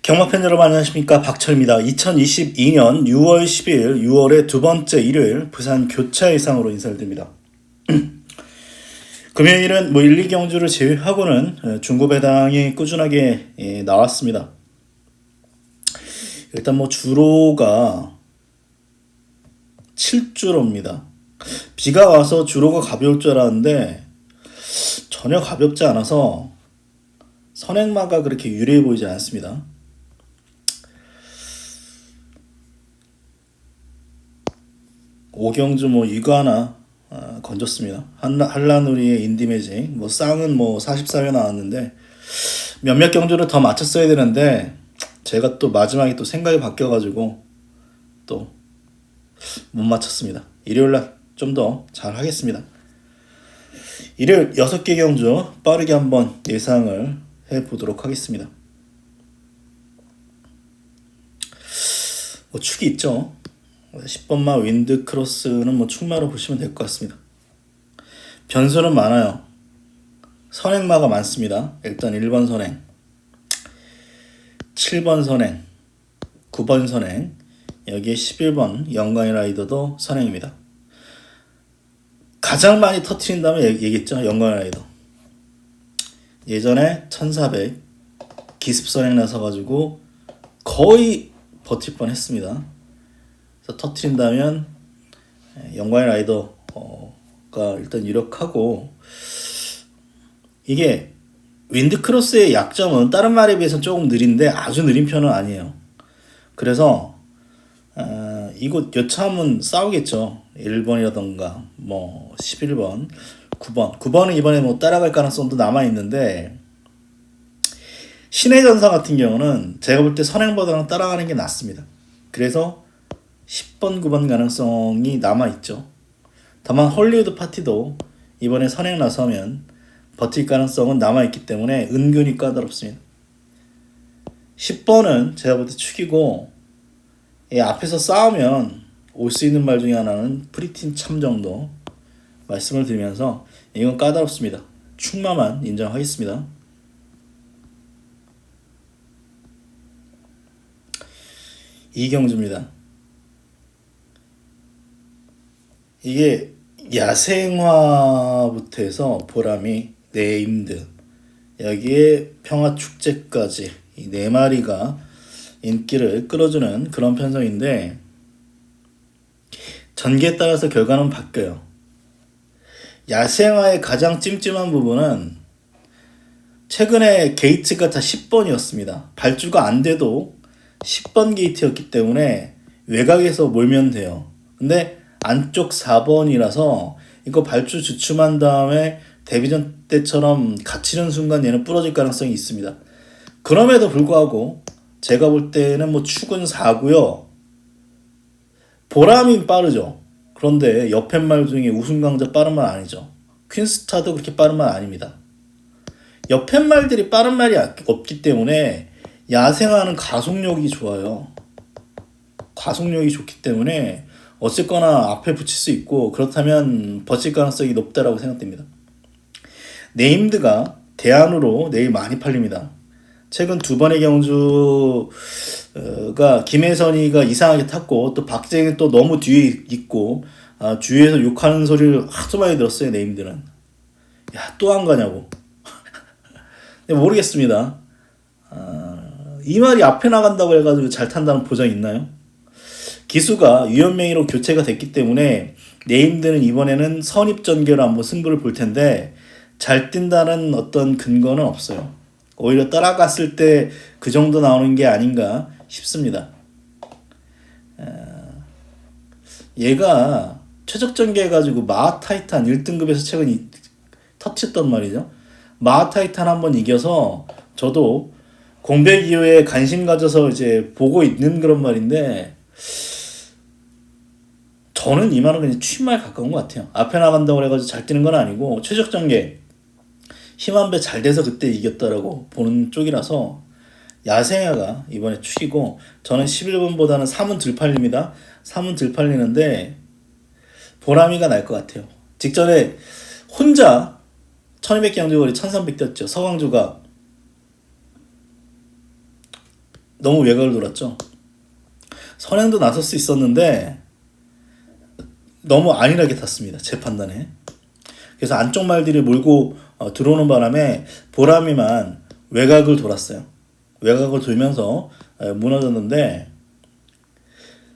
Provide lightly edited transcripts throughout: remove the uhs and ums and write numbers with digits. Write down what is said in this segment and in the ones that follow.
경마팬 여러분 안녕하십니까, 박철입니다. 2022년 6월 10일 6월의 두 번째 일요일 부산 교차 예상으로 인사를 드립니다. 금요일은 1, 2경주를 제외하고는 중고배당이 꾸준하게 나왔습니다. 일단 주로가 7주로입니다. 비가 와서 주로가 가벼울 줄 알았는데 전혀 가볍지 않아서 선행마가 그렇게 유리해 보이지 않습니다. 오경주 이거 하나 건졌습니다. 한라누리의 인디매직 쌍은 44회 나왔는데 몇몇 경주를 더 맞췄어야 되는데 제가 또 마지막에 또 생각이 바뀌어가지고 또 못 맞췄습니다. 일요일날 좀 더 잘 하겠습니다. 일요일 6개 경주 빠르게 한번 예상을 해보도록 하겠습니다. 축이 있죠. 10번마 윈드크로스는 충마로 보시면 될 것 같습니다. 변수는 많아요. 선행마가 많습니다. 일단 1번 선행, 7번 선행, 9번 선행, 여기에 11번 영광의 라이더도 선행입니다. 가장 많이 터트린다면 얘기했죠. 영광의 라이더. 예전에 1400 기습선행 나서가지고 거의 버틸 뻔 했습니다. 터트린다면 영광의 라이더가 일단 유력하고, 이게 윈드크로스의 약점은 다른 말에 비해서 조금 느린데 아주 느린 편은 아니에요. 그래서 이곳 여차하면 싸우겠죠. 1번이라던가 11번, 9번은 이번에 따라갈 가능성도 남아있는데, 신의 전사 같은 경우는 제가 볼 때 선행보다는 따라가는 게 낫습니다. 그래서 10번, 9번 가능성이 남아있죠. 다만 헐리우드 파티도 이번에 선행 나서면 버틸 가능성은 남아있기 때문에 은근히 까다롭습니다. 10번은 제가 볼 때 축이고, 앞에서 싸우면 올 수 있는 말 중에 하나는 프리틴 참 정도 말씀을 드리면서 이건 까다롭습니다. 축마만 인정하겠습니다. 이경주입니다. 이게 야생화부터 해서 보람이, 네임드, 여기에 평화축제까지 이 4마리가 인기를 끌어주는 그런 편성인데, 전개에 따라서 결과는 바뀌어요. 야생화의 가장 찜찜한 부분은 최근에 게이트가 다 10번이었습니다. 발주가 안 돼도 10번 게이트였기 때문에 외곽에서 몰면 돼요. 근데 안쪽 4번이라서 이거 발주 주춤한 다음에 데뷔전 때처럼 갇히는 순간 얘는 부러질 가능성이 있습니다. 그럼에도 불구하고 제가 볼 때는 축은 4고요. 보람이 빠르죠. 그런데 옆에 말 중에 우승강자 빠른 말 아니죠. 퀸스타도 그렇게 빠른 말 아닙니다. 옆에 말들이 빠른 말이 없기 때문에 야생화는 가속력이 좋아요. 가속력이 좋기 때문에 어쨌거나 앞에 붙일 수 있고, 그렇다면 버틸 가능성이 높다라고 생각됩니다. 네임드가 대안으로 내일 많이 팔립니다. 최근 2번의 경주가 김혜선이가 이상하게 탔고, 또 박재경이 또 너무 뒤에 있고, 주위에서 욕하는 소리를 하도 많이 들었어요. 네임드는 야, 또 안 가냐고. 모르겠습니다. 이 말이 앞에 나간다고 해가지고 잘 탄다는 보장이 있나요? 기수가 유연맹이로 교체가 됐기 때문에 네임드는 이번에는 선입전개로 한번 승부를 볼 텐데 잘 뛴다는 어떤 근거는 없어요. 오히려 따라갔을 때 그 정도 나오는 게 아닌가 싶습니다. 얘가 최적전개 해가지고 마하타이탄 1등급에서 최근 터치했단 말이죠. 마하타이탄 한번 이겨서 저도 공백 이후에 관심 가져서 이제 보고 있는 그런 말인데, 저는 이 말은 그냥 취임말에 가까운 것 같아요. 앞에 나간다고 해가지고 잘 뛰는 건 아니고 최적전개 힘 한 배 잘 돼서 그때 이겼다라고 보는 쪽이라서 야생화가 이번에 축이고, 저는 11번보다는 3은 덜 팔립니다. 3은 덜 팔리는데 보람이가 날 것 같아요. 직전에 혼자 1200 경주거리 1300 뛰었죠. 서광주가 너무 외곽을 돌았죠. 선행도 나설 수 있었는데 너무 안일하게 탔습니다. 제 판단에. 그래서 안쪽 말들이 몰고 들어오는 바람에 보람이만 외곽을 돌았어요. 외곽을 돌면서 무너졌는데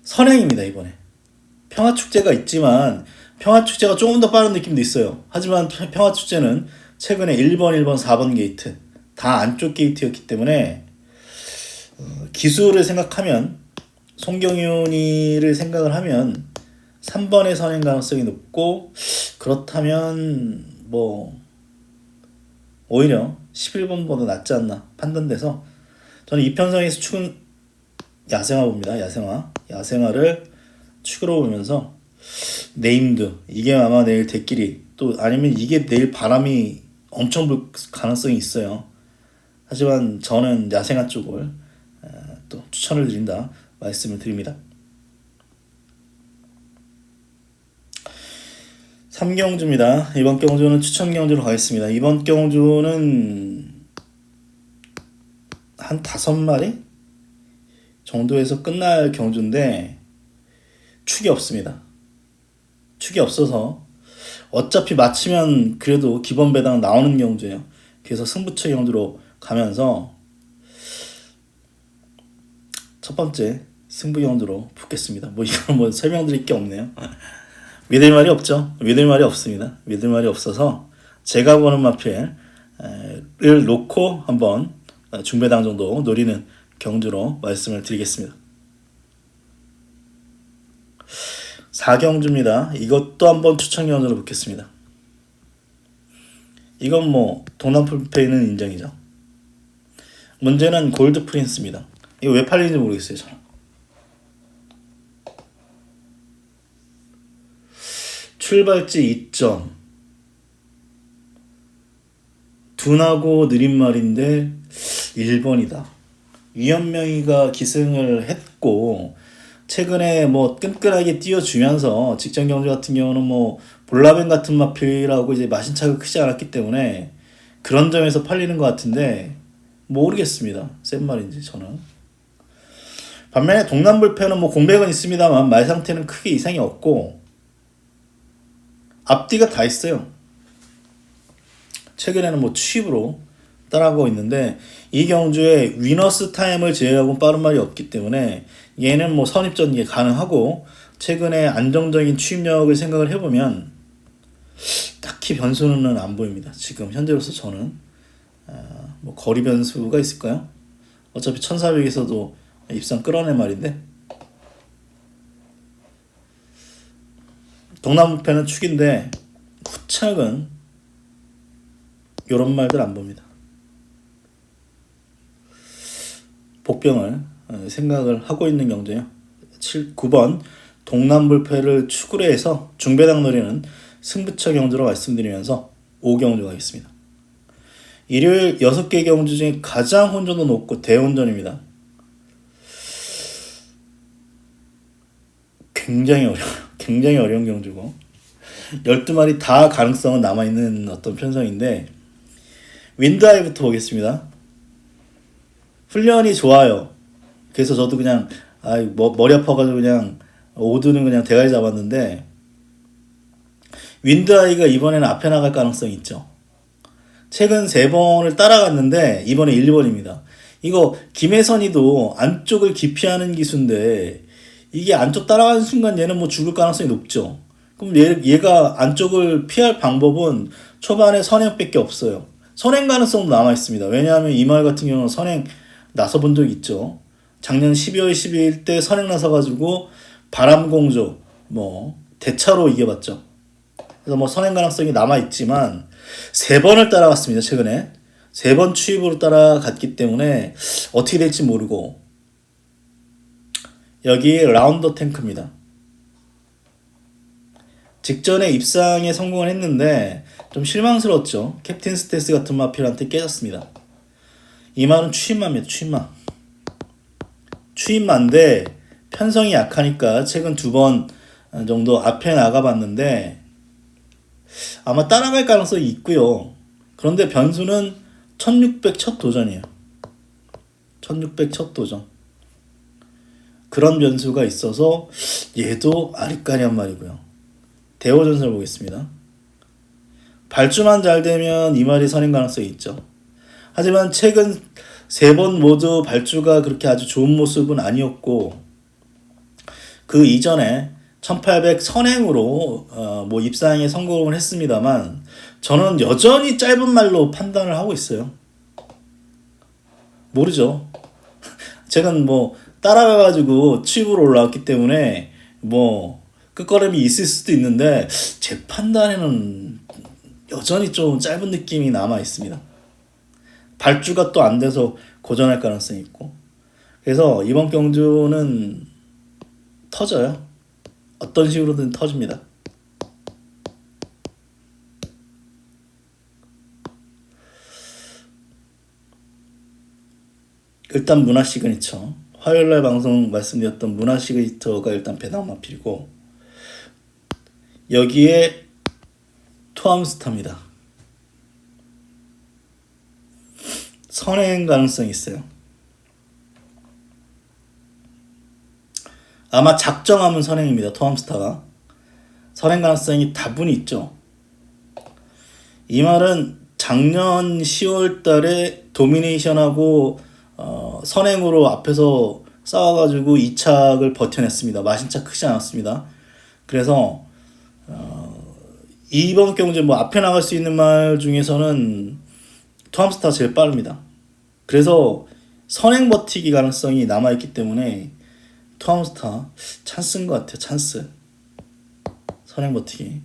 선행입니다. 이번에. 평화축제가 있지만 평화축제가 조금 더 빠른 느낌도 있어요. 하지만 평화축제는 최근에 1번, 1번, 4번 게이트 다 안쪽 게이트였기 때문에 기술을 생각하면 송경윤이를 생각을 하면 3번의 선행 가능성이 높고 그렇다면 뭐 오히려 11번보다 낫지 않나 판단돼서 저는 이편성에서 축은 야생화 봅니다. 야생화를 축으로 보면서 네임드 이게 아마 내일 대끼리 또 아니면 이게 내일 바람이 엄청 불 가능성이 있어요. 하지만 저는 야생화 쪽을 또 추천을 드린다 말씀을 드립니다. 3경주입니다. 이번 경주는 추천 경주로 가겠습니다. 이번 경주는 한 5마리 정도에서 끝날 경주인데 축이 없습니다. 축이 없어서 어차피 맞히면 그래도 기본 배당 나오는 경주예요. 그래서 승부처 경주로 가면서 첫 번째 승부 경주로 붙겠습니다. 뭐 이건 뭐 설명드릴 게 없네요. 믿을 말이 없죠. 믿을 말이 없습니다. 믿을 말이 없어서 제가 보는 마필을 놓고 한번 중배당 정도 노리는 경주로 말씀을 드리겠습니다. 4경주입니다. 이것도 한번 추천 경주로 붙겠습니다. 이건 뭐 동남풀페이는 인정이죠. 문제는 골드 프린스입니다. 이거 왜 팔리는지 모르겠어요. 저는. 출발지 2점 둔하고 느린 말인데 1번이다. 위현명이가 기승을 했고 최근에 뭐 끈끈하게 띄워주면서 직전 경주 같은 경우는 뭐 볼라벤 같은 마필이라고 이제 마신차가 크지 않았기 때문에 그런 점에서 팔리는 것 같은데 모르겠습니다. 센 말인지 저는. 반면에 동남불패는 뭐 공백은 있습니다만 말 상태는 크게 이상이 없고 앞뒤가 다 있어요. 최근에는 뭐 취입으로 따라가고 있는데 이 경주에 위너스 타임을 제외하고 빠른 말이 없기 때문에 얘는 뭐 선입전개 가능하고 최근에 안정적인 취입력을 생각을 해보면 딱히 변수는 안 보입니다. 지금 현재로서 저는 뭐 거리 변수가 있을까요? 어차피 1400에서도 입상 끌어낸 말인데 동남부패는 축인데 후착은 요런 말들 안 봅니다. 복병을 생각을 하고 있는 경주예요. 9번 동남불패를 축으로 해서 중배당 노리는 승부처 경주로 말씀드리면서 5경주 가겠습니다. 일요일 6개 경주 중에 가장 혼전도 높고 대혼전입니다. 굉장히 어려운 경주고 12마리 다 가능성은 남아있는 어떤 편성인데 윈드아이부터 보겠습니다. 훈련이 좋아요. 그래서 저도 그냥 머리 아파가지고 그냥 오드는 그냥 대가리 잡았는데 윈드아이가 이번에는 앞에 나갈 가능성이 있죠. 최근 3번을 따라갔는데 이번에 1번입니다. 이거 김혜선이도 안쪽을 기피하는 기수인데 이게 안쪽 따라가는 순간 얘는 뭐 죽을 가능성이 높죠. 그럼 얘가 안쪽을 피할 방법은 초반에 선행밖에 없어요. 선행 가능성도 남아있습니다. 왜냐하면 이 말 같은 경우는 선행 나서본 적이 있죠. 작년 12월 12일 때 선행 나서가지고 바람공조 뭐 대차로 이겨봤죠. 그래서 뭐 선행 가능성이 남아있지만 3번을 따라갔습니다. 최근에 3번 추입으로 따라갔기 때문에 어떻게 될지 모르고 여기 라운더 탱크입니다. 직전에 입상에 성공을 했는데 좀 실망스러웠죠. 캡틴 스테스 같은 마필한테 깨졌습니다. 이 말은 추임마입니다. 추임마인데 편성이 약하니까 최근 2번 정도 앞에 나가봤는데 아마 따라갈 가능성이 있고요. 그런데 변수는 1600 첫 도전이에요. 1600 첫 도전. 그런 변수가 있어서 얘도 아리까리한 말이고요. 대호 전설 보겠습니다. 발주만 잘 되면 이 말이 선행 가능성이 있죠. 하지만 최근 3번 모두 발주가 그렇게 아주 좋은 모습은 아니었고, 그 이전에 1800 선행으로 뭐 입상에 성공을 했습니다만, 저는 여전히 짧은 말로 판단을 하고 있어요. 모르죠. 제가 뭐 따라가가지고 취입으로 올라왔기 때문에 뭐 끝걸음이 있을 수도 있는데, 제 판단에는 여전히 좀 짧은 느낌이 남아 있습니다. 발주가 또 안 돼서 고전할 가능성이 있고, 그래서 이번 경주는 터져요. 어떤 식으로든 터집니다. 일단 문화 시그니처, 화요일날 방송 말씀드렸던 문화 시그니처가 일단 배낭마필이고, 여기에 토암스타입니다. 선행 가능성이 있어요. 아마 작정하면 선행입니다. 토암스타가 선행 가능성이 다분히 있죠. 이 말은 작년 10월 달에 도미네이션하고 선행으로 앞에서 싸워가지고 2착을 버텨냈습니다. 마신차 크지 않았습니다. 그래서 이번 경주 뭐 앞에 나갈 수 있는 말 중에서는 토암스타가 제일 빠릅니다. 그래서 선행 버티기 가능성이 남아있기 때문에 토암스타 찬스인 것 같아요. 찬스. 선행 버티기.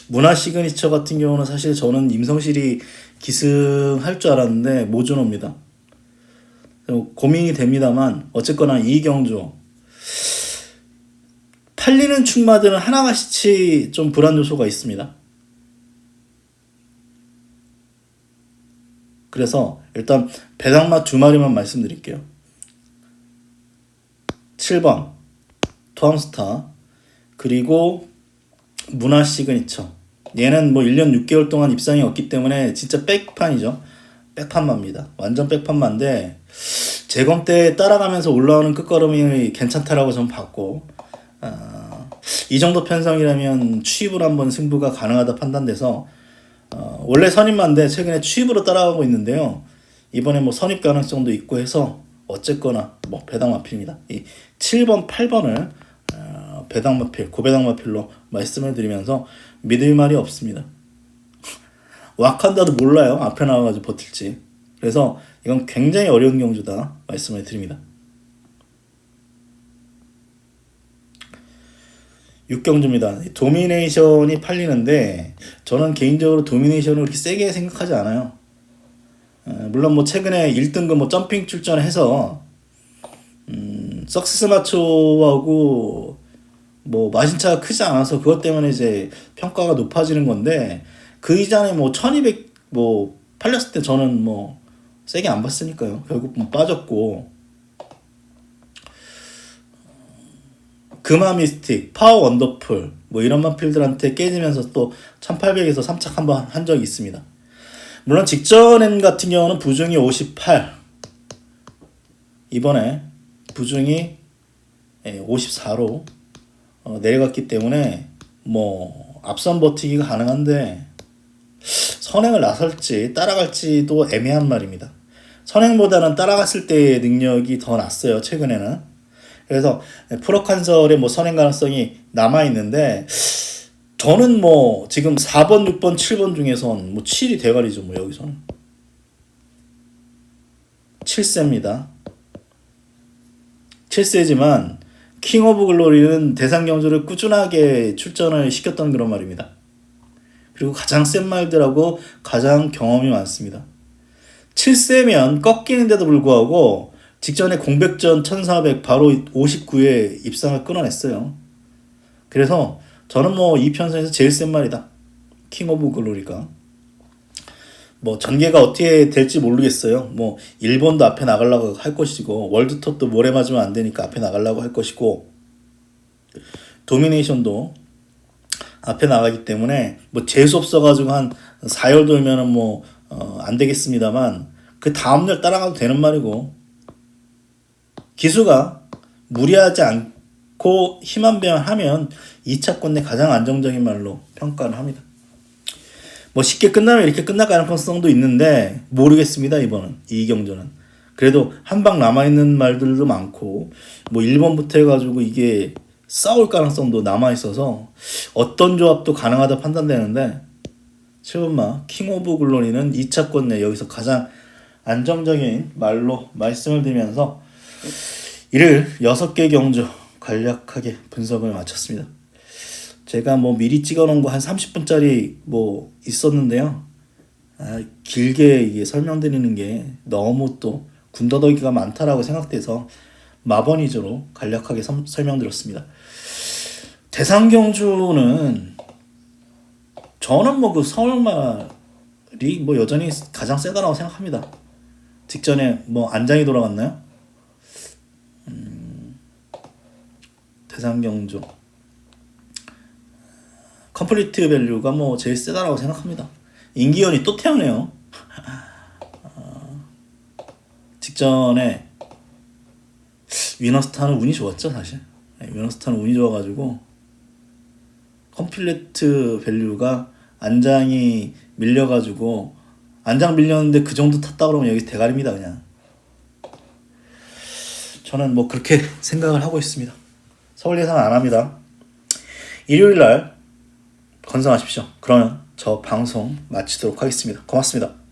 문화 시그니처 같은 경우는 사실 저는 임성실이 기승할 줄 알았는데 모준호입니다. 고민이 됩니다만 어쨌거나 이 경주 팔리는 충마들은 하나같이 좀 불안 요소가 있습니다. 그래서 일단 배당마 2마리만 말씀드릴게요. 7번 토암스타, 그리고 문화 시그니처. 얘는 뭐 1년 6개월 동안 입상이 없기 때문에 진짜 백판이죠. 백판마입니다. 완전 백판마인데 재검 때 따라가면서 올라오는 끝걸음이 괜찮다라고 전 봤고, 이 정도 편성이라면 취입을 한번 승부가 가능하다 판단돼서 원래 선입마인데 최근에 취입으로 따라가고 있는데요. 이번에 뭐 선입 가능성도 있고 해서 어쨌거나 뭐 배당마필입니다. 이 7번, 8번을 배당마필, 고배당마필로 말씀을 드리면서 믿을 말이 없습니다. 와칸다도 몰라요. 앞에 나와가지고 버틸지. 그래서 이건 굉장히 어려운 경주다 말씀을 드립니다. 6경주입니다. 도미네이션이 팔리는데 저는 개인적으로 도미네이션을 그렇게 세게 생각하지 않아요. 물론 뭐 최근에 1등급 뭐 점핑 출전해서 석세스 마초하고 뭐 마신차가 크지 않아서 그것 때문에 이제 평가가 높아지는 건데, 그 이전에 뭐 1200 뭐 팔렸을 때 저는 뭐 세게 안 봤으니까요. 결국 뭐 빠졌고, 금화 미스틱, 파워 원더풀 뭐 이런 마필들한테 깨지면서 또 1800에서 3착 한번 한 적이 있습니다. 물론 직전엔 같은 경우는 부중이 58, 이번에 부중이 54로 내려갔기 때문에 뭐 앞선 버티기가 가능한데 선행을 나설지 따라갈지도 애매한 말입니다. 선행보다는 따라갔을 때의 능력이 더 낫어요, 최근에는. 그래서 프로칸설의 뭐 선행 가능성이 남아있는데, 저는 뭐 지금 4번, 6번, 7번 중에선 뭐 7이 대가리죠. 뭐 여기서는 7세입니다. 7세지만 킹 오브 글로리는 대상 경주를 꾸준하게 출전을 시켰던 그런 말입니다. 그리고 가장 센 말들하고 가장 경험이 많습니다. 7세면 꺾이는데도 불구하고 직전에 공백전 1400 바로 59에 입상을 끊어냈어요. 그래서 저는 뭐 이 편성에서 제일 센 말이다, 킹 오브 글로리가. 뭐 전개가 어떻게 될지 모르겠어요. 뭐 일본도 앞에 나가려고 할 것이고, 월드톱도 모래 맞으면 안 되니까 앞에 나가려고 할 것이고, 도미네이션도 앞에 나가기 때문에 뭐 재수 없어가지고 한 4열 돌면은 뭐 안 되겠습니다만 그 다음날 따라가도 되는 말이고, 기수가 무리하지 않고 힘한 배만 하면 2차권 내 가장 안정적인 말로 평가를 합니다. 뭐 쉽게 끝나면 이렇게 끝날 가능성도 있는데 모르겠습니다. 이번은 이 경주는 그래도 한 방 남아있는 말들도 많고 뭐 1번부터 해가지고 이게 싸울 가능성도 남아있어서 어떤 조합도 가능하다 판단되는데 7번마 킹 오브 글로리는 2차권 내 여기서 가장 안정적인 말로 말씀을 드리면서 이를 6개 경주 간략하게 분석을 마쳤습니다. 제가 뭐 미리 찍어놓은 거 한 30분짜리 뭐 있었는데요. 길게 이게 설명드리는 게 너무 또 군더더기가 많다라고 생각돼서 마번 위주로 간략하게 설명드렸습니다. 대상 경주는 저는 뭐 그 서울말이 뭐 여전히 가장 세다라고 생각합니다. 직전에 뭐 안장이 돌아갔나요? 대상 경주 컴플리트 밸류가 뭐 제일 세다라고 생각합니다. 임기현이 또 태어나요. 직전에 위너스타는 운이 좋았죠 사실. 위너스타는 운이 좋아가지고 컴플리트 밸류가 안장이 밀려가지고 안장 밀렸는데 그 정도 탔다 그러면 여기 대가리입니다 그냥. 저는 뭐 그렇게 생각을 하고 있습니다. 서울 예상 안 합니다. 일요일날 건승하십시오. 그러면 저 방송 마치도록 하겠습니다. 고맙습니다.